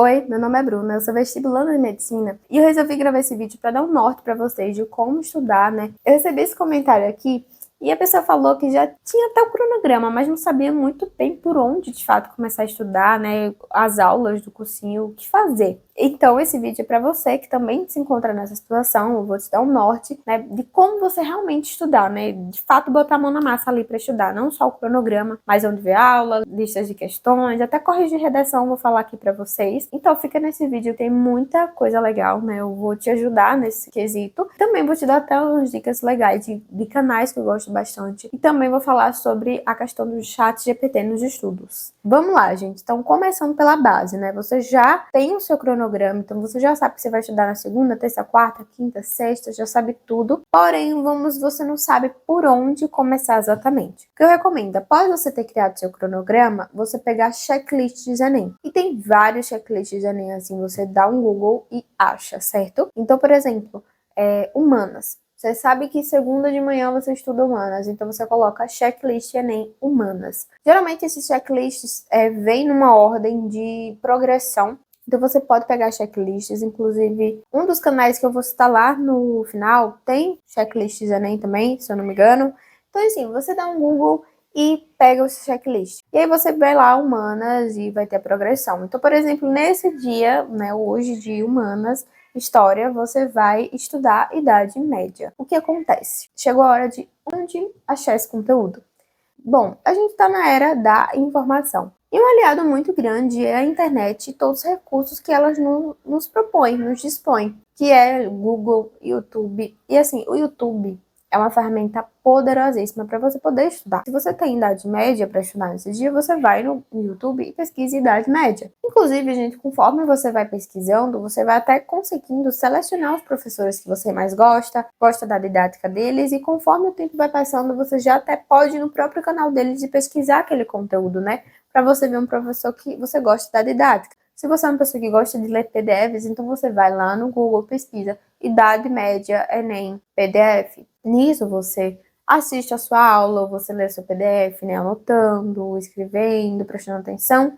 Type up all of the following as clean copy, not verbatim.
Oi, meu nome é Bruna, eu sou vestibulanda de medicina e eu resolvi gravar esse vídeo para dar um norte para vocês de como estudar, né? Eu recebi esse comentário aqui e a pessoa falou que já tinha até o cronograma, mas não sabia muito bem por onde de fato começar a estudar, né? As aulas do cursinho, o que fazer. Então esse vídeo é para você que também se encontra nessa situação, eu vou te dar um norte, né, de como você realmente estudar, né? De fato botar a mão na massa ali para estudar, não só o cronograma, mas onde ver aula, listas de questões, até corrigir redação, vou falar aqui para vocês. Então fica nesse vídeo, tem muita coisa legal, né? Eu vou te ajudar nesse quesito. Também vou te dar até umas dicas legais de canais que eu gosto bastante. E também vou falar sobre a questão do chat GPT nos estudos. Vamos lá, gente. Então, começando pela base, né? Você já tem o seu cronograma, então você já sabe que você vai estudar na segunda, terça, quarta, quinta, sexta, já sabe tudo. Porém, você não sabe por onde começar exatamente. O que eu recomendo, após você ter criado seu cronograma, você pegar checklists Enem. E tem vários checklists Enem, assim, você dá um Google e acha, certo? Então, por exemplo, humanas. Você sabe que segunda de manhã você estuda humanas, então você coloca checklist Enem humanas. Geralmente esses checklists vêm numa ordem de progressão. Então você pode pegar checklists, inclusive um dos canais que eu vou citar lá no final tem checklists Enem também, se eu não me engano. Então assim, você dá um Google e pega o checklist. E aí você vai lá humanas e vai ter a progressão. Então, por exemplo, nesse dia, né, hoje de humanas, história, você vai estudar Idade Média. O que acontece? Chegou a hora de onde achar esse conteúdo. Bom, a gente está na era da informação. E um aliado muito grande é a internet e todos os recursos que elas nos propõem, nos dispõem, que é Google, YouTube. E assim, o YouTube é uma ferramenta poderosíssima para você poder estudar. Se você tem idade média para estudar nesse dia, você vai no YouTube e pesquisa idade média. Inclusive, gente, conforme você vai pesquisando, você vai até conseguindo selecionar os professores que você mais gosta da didática deles, e conforme o tempo vai passando, você já até pode ir no próprio canal deles e pesquisar aquele conteúdo, né? Para você ver um professor que você gosta da didática. Se você é uma pessoa que gosta de ler PDFs, então você vai lá no Google, pesquisa Idade Média, Enem, PDF. Nisso você assiste a sua aula, você lê seu PDF, né, anotando, escrevendo, prestando atenção.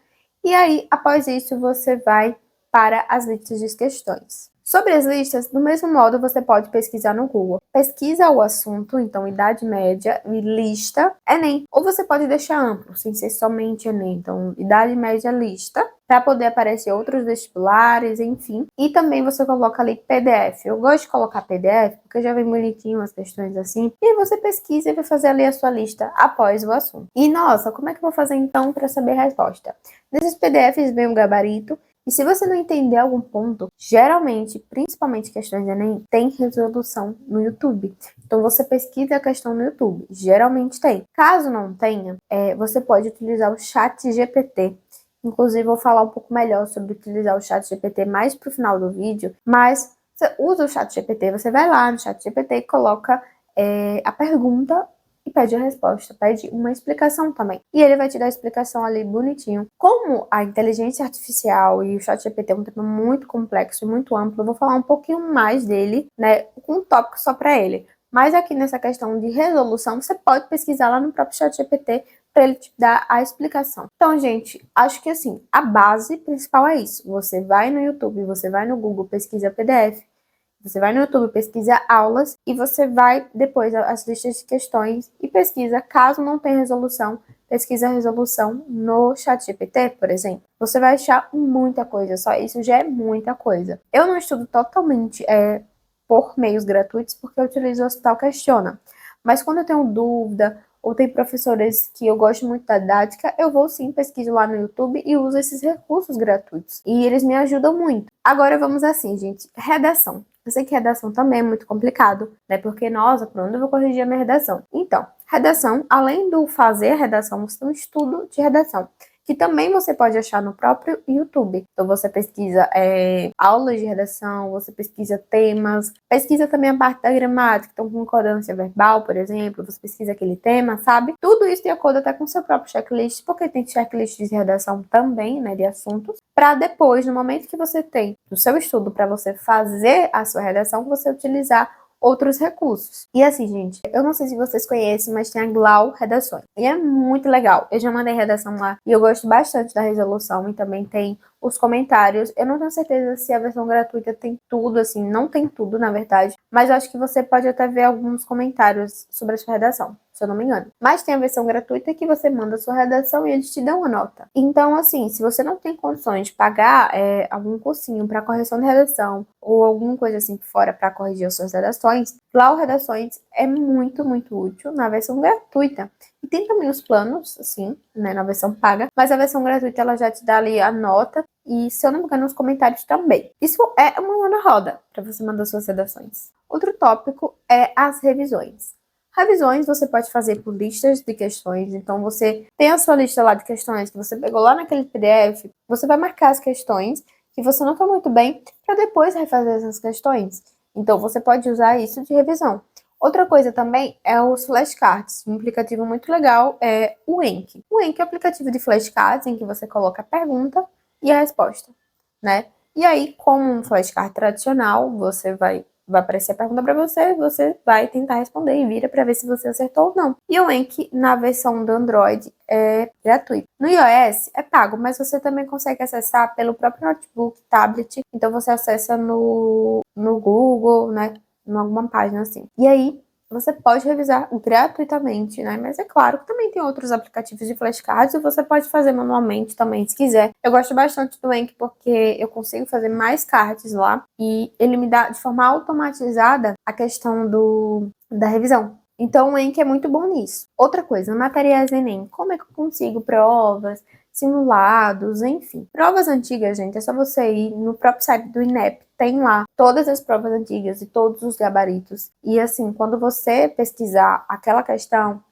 E aí, após isso, você vai para as listas de questões. Sobre as listas, do mesmo modo, você pode pesquisar no Google. Pesquisa o assunto, então, Idade Média e lista Enem. Ou você pode deixar amplo, sem ser somente Enem. Então, Idade Média, lista, para poder aparecer outros vestibulares, enfim. E também você coloca ali PDF. Eu gosto de colocar PDF, porque já vem bonitinho as questões assim. E aí você pesquisa e vai fazer ali a sua lista após o assunto. E, nossa, como é que eu vou fazer então para saber a resposta? Nesses PDFs vem um gabarito. E se você não entender algum ponto, geralmente, principalmente questões de Enem, tem resolução no YouTube. Então você pesquisa a questão no YouTube, geralmente tem. Caso não tenha, você pode utilizar o chat GPT. Inclusive, vou falar um pouco melhor sobre utilizar o chat GPT mais pro final do vídeo, mas você usa o chat GPT, você vai lá no chat GPT e coloca a pergunta e pede a resposta, pede uma explicação também. E ele vai te dar a explicação ali bonitinho. Como a inteligência artificial e o ChatGPT é um tema muito complexo e muito amplo, eu vou falar um pouquinho mais dele, né, com um tópico só para ele. Mas aqui nessa questão de resolução, você pode pesquisar lá no próprio ChatGPT para ele te dar a explicação. Então, gente, acho que assim, a base principal é isso. Você vai no YouTube, você vai no Google, pesquisa PDF, você vai no YouTube, pesquisa aulas e você vai depois as listas de questões e pesquisa, caso não tenha resolução, pesquisa a resolução no ChatGPT, por exemplo. Você vai achar muita coisa, só isso já é muita coisa. Eu não estudo totalmente por meios gratuitos porque eu utilizo o Hospital Questiona. Mas quando eu tenho dúvida ou tem professores que eu gosto muito da didática, eu vou sim, pesquiso lá no YouTube e uso esses recursos gratuitos. E eles me ajudam muito. Agora vamos assim, gente, redação. Eu sei que redação também é muito complicado, né? Porque, nossa, por onde eu vou corrigir a minha redação? Então, redação, além do fazer redação, você tem um estudo de redação, que também você pode achar no próprio YouTube. Então você pesquisa aulas de redação, você pesquisa temas, pesquisa também a parte da gramática, então concordância verbal, por exemplo, você pesquisa aquele tema, sabe? Tudo isso de acordo até com o seu próprio checklist, porque tem checklist de redação também, né, de assuntos, para depois, no momento que você tem o seu estudo para você fazer a sua redação, você utilizar outros recursos. E assim, gente, eu não sei se vocês conhecem, mas tem a Glau Redações. E é muito legal. Eu já mandei redação lá e eu gosto bastante da resolução e também tem os comentários. Eu não tenho certeza se a versão gratuita tem tudo, assim, não tem tudo, na verdade, mas eu acho que você pode até ver alguns comentários sobre a sua redação, se eu não me engano. Mas tem a versão gratuita que você manda a sua redação e eles te dão uma nota. Então, assim, se você não tem condições de pagar algum cursinho para correção de redação ou alguma coisa assim por fora para corrigir as suas redações, lá o Redações é muito, muito útil na versão gratuita. E tem também os planos, assim, né, na versão paga, mas a versão gratuita ela já te dá ali a nota e, se eu não me engano, os comentários também. Isso é uma mão na roda para você mandar suas redações. Outro tópico é as revisões. Revisões você pode fazer por listas de questões, então você tem a sua lista lá de questões que você pegou lá naquele PDF, você vai marcar as questões que você não está muito bem para depois refazer essas questões. Então você pode usar isso de revisão. Outra coisa também é os flashcards. Um aplicativo muito legal é o Enki. O Enki é um aplicativo de flashcards em que você coloca a pergunta e a resposta, né? E aí, como um flashcard tradicional, você vai aparecer a pergunta para você, você vai tentar responder e vira para ver se você acertou ou não. E o Enki, na versão do Android, é gratuito. No iOS é pago, mas você também consegue acessar pelo próprio notebook, tablet. Então você acessa no Google, né? Em alguma página assim. E aí, você pode revisar gratuitamente, né? Mas é claro que também tem outros aplicativos de flashcards e você pode fazer manualmente também, se quiser. Eu gosto bastante do Enki porque eu consigo fazer mais cards lá e ele me dá de forma automatizada a questão da revisão. Então o Enki é muito bom nisso. Outra coisa, materiais Enem. Como é que eu consigo provas, simulados, enfim. Provas antigas, gente, é só você ir no próprio site do INEP. Tem lá todas as provas antigas e todos os gabaritos. E assim, quando você pesquisar aquela questão,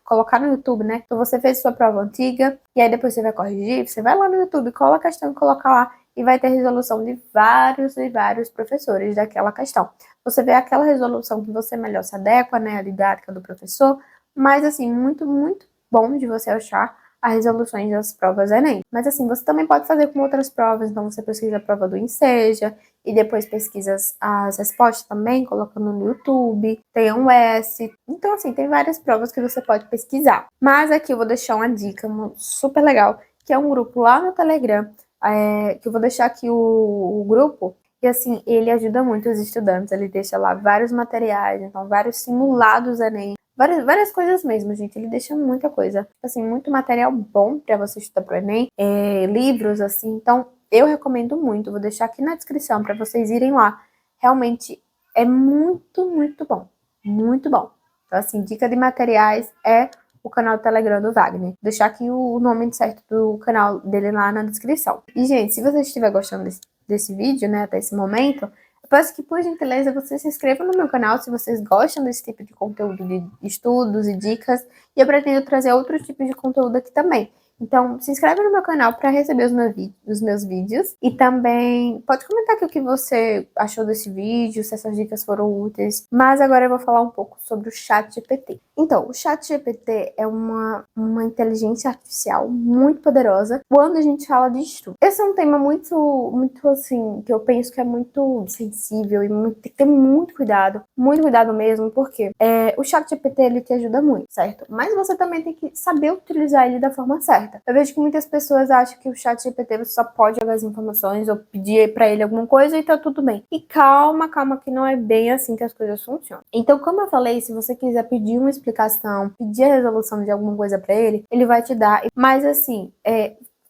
colocar no YouTube, né? Então você fez sua prova antiga e aí depois você vai corrigir, você vai lá no YouTube, cola a questão e coloca lá e vai ter resolução de vários e vários professores daquela questão. Você vê aquela resolução que você melhor se adequa, né? A didática do professor, mas assim, muito, muito bom de você achar as resoluções das provas Enem. Mas assim, você também pode fazer com outras provas, então você pesquisa a prova do Enseja e depois pesquisa as respostas também, colocando no YouTube, tem um S. Então assim, tem várias provas que você pode pesquisar. Mas aqui eu vou deixar uma dica super legal, que é um grupo lá no Telegram, que eu vou deixar aqui o grupo, e assim, ele ajuda muito os estudantes, ele deixa lá vários materiais, então vários simulados Enem, várias coisas mesmo, gente. Ele deixa muita coisa. Assim, muito material bom para você estudar pro Enem. Livros, assim. Então, eu recomendo muito. Vou deixar aqui na descrição para vocês irem lá. Realmente é muito, muito bom. Muito bom. Então, assim, dica de materiais é o canal do Telegram do Wagner. Vou deixar aqui o nome certo do canal dele lá na descrição. E, gente, se você estiver gostando desse vídeo, né, até esse momento, peço que, por gentileza, vocês se inscrevam no meu canal se vocês gostam desse tipo de conteúdo de estudos e dicas. E eu pretendo trazer outros tipos de conteúdo aqui também. Então, se inscreve no meu canal para receber os meus vídeos. E também pode comentar aqui o que você achou desse vídeo, se essas dicas foram úteis. Mas agora eu vou falar um pouco sobre o ChatGPT. Então, o ChatGPT é uma inteligência artificial muito poderosa quando a gente fala de estudo. Esse é um tema muito, muito assim, que eu penso que é muito sensível e tem que ter muito cuidado mesmo, porque o ChatGPT ele te ajuda muito, certo? Mas você também tem que saber utilizar ele da forma certa. Eu vejo que muitas pessoas acham que o ChatGPT você só pode jogar as informações ou pedir pra ele alguma coisa e tá tudo bem. E calma, que não é bem assim que as coisas funcionam. Então, como eu falei, se você quiser pedir uma explicação, pedir a resolução de alguma coisa pra ele, ele vai te dar. Mas assim,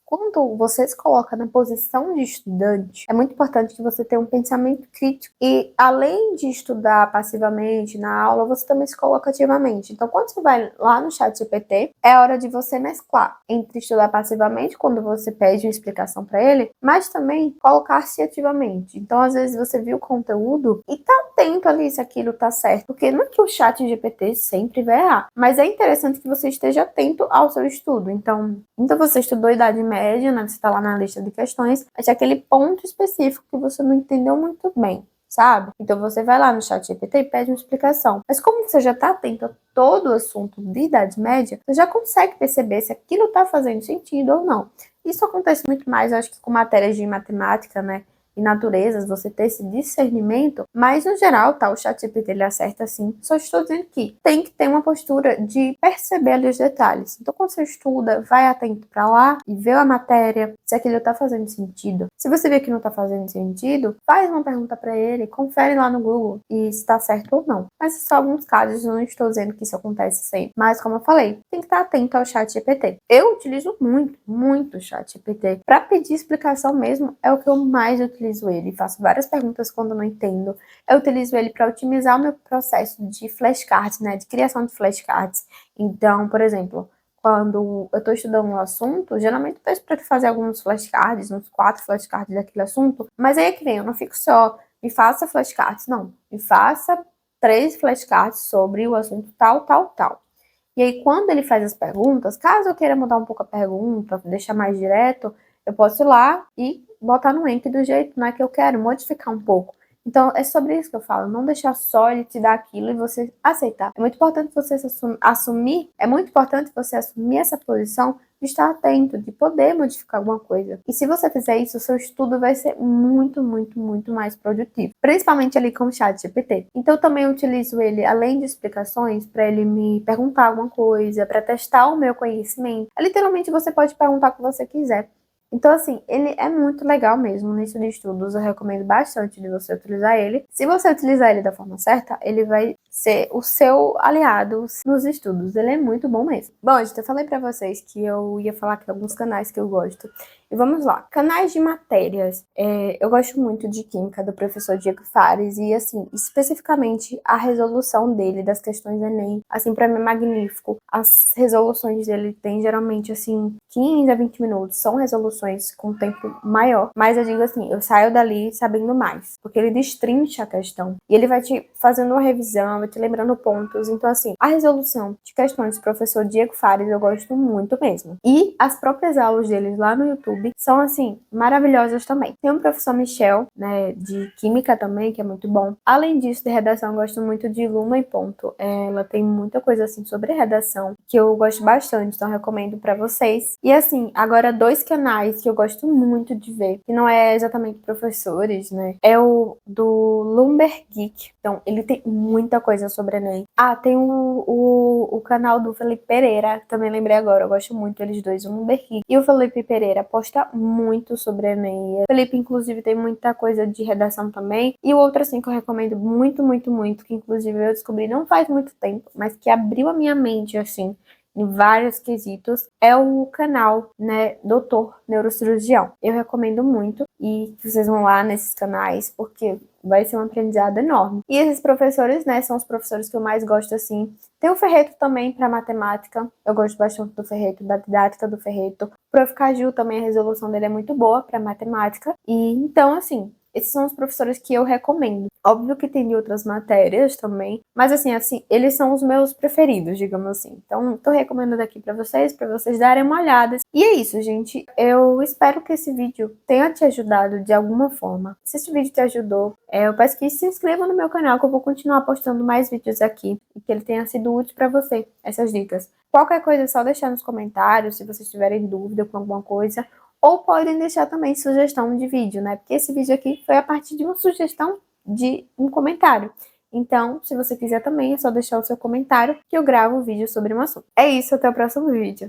quando você se coloca na posição de estudante, é muito importante que você tenha um pensamento crítico. E além de estudar passivamente na aula, você também se coloca ativamente. Então, quando você vai lá no ChatGPT, é hora de você mesclar entre estudar passivamente, quando você pede uma explicação para ele, mas também colocar-se ativamente. Então, às vezes, você viu o conteúdo e tá atento ali se aquilo tá certo. Porque não é que o ChatGPT sempre vai errar, mas é interessante que você esteja atento ao seu estudo. Então você estudou Idade Média, né? Você está lá na lista de questões, mas é aquele ponto específico que você não entendeu muito bem, sabe? Então você vai lá no ChatGPT e pede uma explicação. Mas como você já está atento a todo o assunto de Idade Média, você já consegue perceber se aquilo está fazendo sentido ou não. Isso acontece muito mais, eu acho que com matérias de matemática, né? e naturezas, você ter esse discernimento, mas no geral, tá, o ChatGPT ele acerta sim. Só estou dizendo que tem que ter uma postura de perceber ali os detalhes. Então, quando você estuda, vai atento para lá e vê a matéria, se aquilo tá fazendo sentido. Se você vê que não tá fazendo sentido, faz uma pergunta para ele, confere lá no Google e se tá certo ou não. Mas só alguns casos, não estou dizendo que isso acontece sempre. Mas, como eu falei, tem que estar atento ao ChatGPT. Eu utilizo muito o ChatGPT. Para pedir explicação mesmo, é o que eu mais utilizo ele. Faço várias perguntas quando não entendo. Eu utilizo ele para otimizar o meu processo de flashcards, né? De criação de flashcards. Então, por exemplo, quando eu estou estudando um assunto, geralmente eu peço para ele fazer alguns flashcards, uns 4 flashcards daquele assunto. Mas aí é que vem, eu não fico só, me faça flashcards, não. Me faça 3 flashcards sobre o assunto tal, tal, tal. E aí, quando ele faz as perguntas, caso eu queira mudar um pouco a pergunta, deixar mais direto, eu posso ir lá e botar no Enki do jeito, né, que eu quero, modificar um pouco. Então, é sobre isso que eu falo, não deixar só ele te dar aquilo e você aceitar. É muito importante você assumir, é muito importante você assumir essa posição de estar atento, de poder modificar alguma coisa. E se você fizer isso, o seu estudo vai ser muito mais produtivo. Principalmente ali com o ChatGPT. Então, eu também utilizo ele, além de explicações, para ele me perguntar alguma coisa, para testar o meu conhecimento. Literalmente, você pode perguntar o que você quiser. Então, assim, ele é muito legal mesmo nisso de estudos. Eu recomendo bastante de você utilizar ele. Se você utilizar ele da forma certa, ele vai ser o seu aliado nos estudos. Ele é muito bom mesmo. Bom, gente, eu falei pra vocês que eu ia falar aqui alguns canais que eu gosto. E vamos lá. Canais de matérias. Eu gosto muito de Química, do professor Diego Fares. E, assim, especificamente a resolução dele das questões do Enem. Assim, pra mim é magnífico. As resoluções dele tem geralmente, assim, 15 a 20 minutos. São resoluções com tempo maior. Mas eu digo assim, eu saio dali sabendo mais. Porque ele destrincha a questão. E ele vai te fazendo uma revisão, vai te lembrando pontos. Então, assim, a resolução de questões do professor Diego Fares eu gosto muito mesmo. E as próprias aulas deles lá no YouTube são, assim, maravilhosas também. Tem o professor Michel, né, de Química também, que é muito bom. Além disso, de redação, eu gosto muito de Luma e Ponto. Ela tem muita coisa, assim, sobre redação que eu gosto bastante, então recomendo pra vocês. E, assim, agora 2 canais que eu gosto muito de ver, que não é exatamente professores, né, é o do Lumber Geek. Então, ele tem muita coisa sobre Enem. Ah, tem o canal do Felipe Pereira, também lembrei agora, eu gosto muito deles dois, o Lumber Geek. E o Felipe Pereira posta muito sobre Enem. O Felipe, inclusive, tem muita coisa de redação também. E o outro, assim, que eu recomendo muito, que inclusive eu descobri não faz muito tempo, mas que abriu a minha mente, assim, em vários quesitos, é o canal, né, Doutor Neurocirurgião. Eu recomendo muito e que vocês vão lá nesses canais, porque vai ser um aprendizado enorme. E esses professores, né, são os professores que eu mais gosto, assim. Tem o Ferreto também para matemática, eu gosto bastante do Ferreto, da didática do Ferreto. O Prof. Caju também, a resolução dele é muito boa para matemática. E então, assim, esses são os professores que eu recomendo. Óbvio que tem de outras matérias também, mas assim, eles são os meus preferidos, digamos assim. Então, tô recomendando aqui pra vocês darem uma olhada. E é isso, gente. Eu espero que esse vídeo tenha te ajudado de alguma forma. Se esse vídeo te ajudou, eu peço que se inscreva no meu canal, que eu vou continuar postando mais vídeos aqui e que ele tenha sido útil pra você, essas dicas. Qualquer coisa é só deixar nos comentários, se vocês tiverem dúvida com alguma coisa. Ou podem deixar também sugestão de vídeo, né? Porque esse vídeo aqui foi a partir de uma sugestão de um comentário. Então, se você quiser também, é só deixar o seu comentário que eu gravo um vídeo sobre um assunto. É isso, até o próximo vídeo.